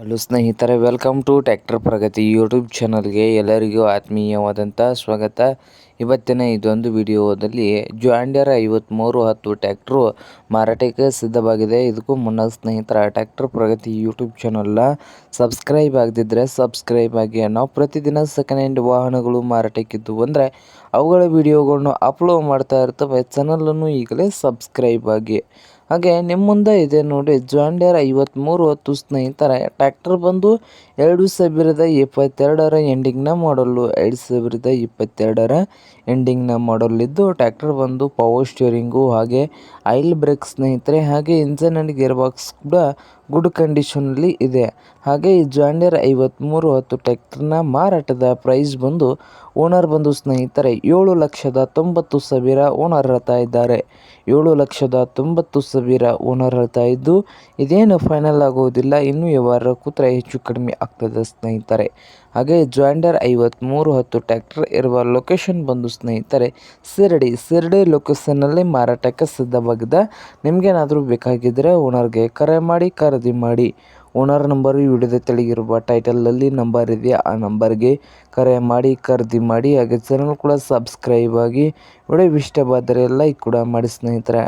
Hello ಸ್ನೇಹಿತರೆ, welcome to tractor Pragati YouTube ಚಾನಲ್ಗೆ ಎಲ್ಲರಿಗೂ ಆತ್ಮೀಯವಾದಂಥ ಸ್ವಾಗತ. ಇವತ್ತಿನ ಇದೊಂದು ವಿಡಿಯೋದಲ್ಲಿ ಜಾಂಡ್ ಡೀರೆ 5310 ಟ್ರ್ಯಾಕ್ಟ್ರು ಮಾರಾಟಕ್ಕೆ ಸಿದ್ಧವಾಗಿದೆ. ಇದಕ್ಕೂ ಮುನ್ನ ಸ್ನೇಹಿತರ ಟ್ರ್ಯಾಕ್ಟರ್ ಪ್ರಗತಿ ಯೂಟ್ಯೂಬ್ ಚಾನಲ್ನ ಸಬ್ಸ್ಕ್ರೈಬ್ ಆಗದಿದ್ದರೆ ಸಬ್ಸ್ಕ್ರೈಬ್ ಆಗಿ. ನಾವು ಪ್ರತಿದಿನ ಸೆಕೆಂಡ್ ಹ್ಯಾಂಡ್ ವಾಹನಗಳು ಮಾರಾಟಕ್ಕಿದ್ದು ಅಂದರೆ ಅವುಗಳ ವಿಡಿಯೋಗಳನ್ನು ಅಪ್ಲೋಡ್ ಮಾಡ್ತಾ ಇರ್ತವೆ. ಚಾನಲನ್ನು ಈಗಲೇ ಸಬ್ಸ್ಕ್ರೈಬ್ ಆಗಿ. ಹಾಗೆ ನಿಮ್ಮ ಮುಂದೆ ಇದೆ ನೋಡಿ ಜಾಂಡ್ ಡೀರೆ 5310 ಸ್ನೇಹಿತರೆ. ಟ್ರ್ಯಾಕ್ಟರ್ ಬಂದು 2022 ಎಂಡಿಂಗ್ನ ಮಾಡಲು 2022 ಎಂಡಿಂಗ್ನ ಮಾಡಲ್ ಇದ್ದು, ಟ್ರ್ಯಾಕ್ಟರ್ ಬಂದು ಪವರ್ ಸ್ಟೀರಿಂಗು ಹಾಗೆ ಆಯಿಲ್ ಬ್ರೇಕ್ ಸ್ನೇಹಿತರೆ. ಹಾಗೆ ಇಂಜನ್ ಆ್ಯಂಡ್ ಗೇರ್ ಬಾಕ್ಸ್ ಕೂಡ ಗುಡ್ ಕಂಡೀಷನಲ್ಲಿ ಇದೆ. ಹಾಗೆ ಈ ಜಾಂಡ್ ಡೀರೆ 5310 ಟ್ರ್ಯಾಕ್ಟರ್ನ ಮಾರಾಟದ ಪ್ರೈಸ್ ಬಂದು ಓನರ್ ಬಂದು ಸ್ನೇಹಿತರೆ 7,90,000 ಓನರ್ ಹೇಳ್ತಾ ಇದ್ದಾರೆ. 7,90,000 ಓನರ್ ಹೇಳ್ತಾ ಇದ್ದು, ಇದೇನು ಫೈನಲ್ ಆಗೋದಿಲ್ಲ, ಇನ್ನೂ ವ್ಯವಹಾರ ಕೂತ್ರೆ ಹೆಚ್ಚು ಕಡಿಮೆ ಆಗ್ತದೆ ಸ್ನೇಹಿತರೆ. ಹಾಗೆ ಜಾಂಡ್ ಡೀರೆ 5310 ಟ್ರ್ಯಾಕ್ಟರ್ ಇರುವ ಲೊಕೇಶನ್ ಬಂದು ಸ್ನೇಹಿತರೆ ಶಿರಡಿ ಲೊಕೇಶನ್ನಲ್ಲಿ ಮಾರಾಟಕ್ಕೆ ಸಿದ್ಧವಾಗಿದೆ. ನಿಮಗೇನಾದರೂ ಬೇಕಾಗಿದ್ದರೆ ಓನರ್ಗೆ ಕರೆ ಮಾಡಿ ಖರೀದಿ ಮಾಡಿ. ಓನರ್ ನಂಬರು ವಿಡಿಯೋದ ತೆಳಗಿರುವ ಟೈಟಲಲ್ಲಿ ನಂಬರ್ ಇದೆ, ಆ ನಂಬರ್ಗೆ ಕರೆ ಮಾಡಿ ಖರೀದಿ ಮಾಡಿ. ಹಾಗೆ ಚಾನಲ್ ಕೂಡ ಸಬ್ಸ್ಕ್ರೈಬ್ ಆಗಿ. ವಿಡಿಯೋ ಇಷ್ಟವಾದರೆ ಲೈಕ್ ಕೂಡ ಮಾಡಿ ಸ್ನೇಹಿತರೆ.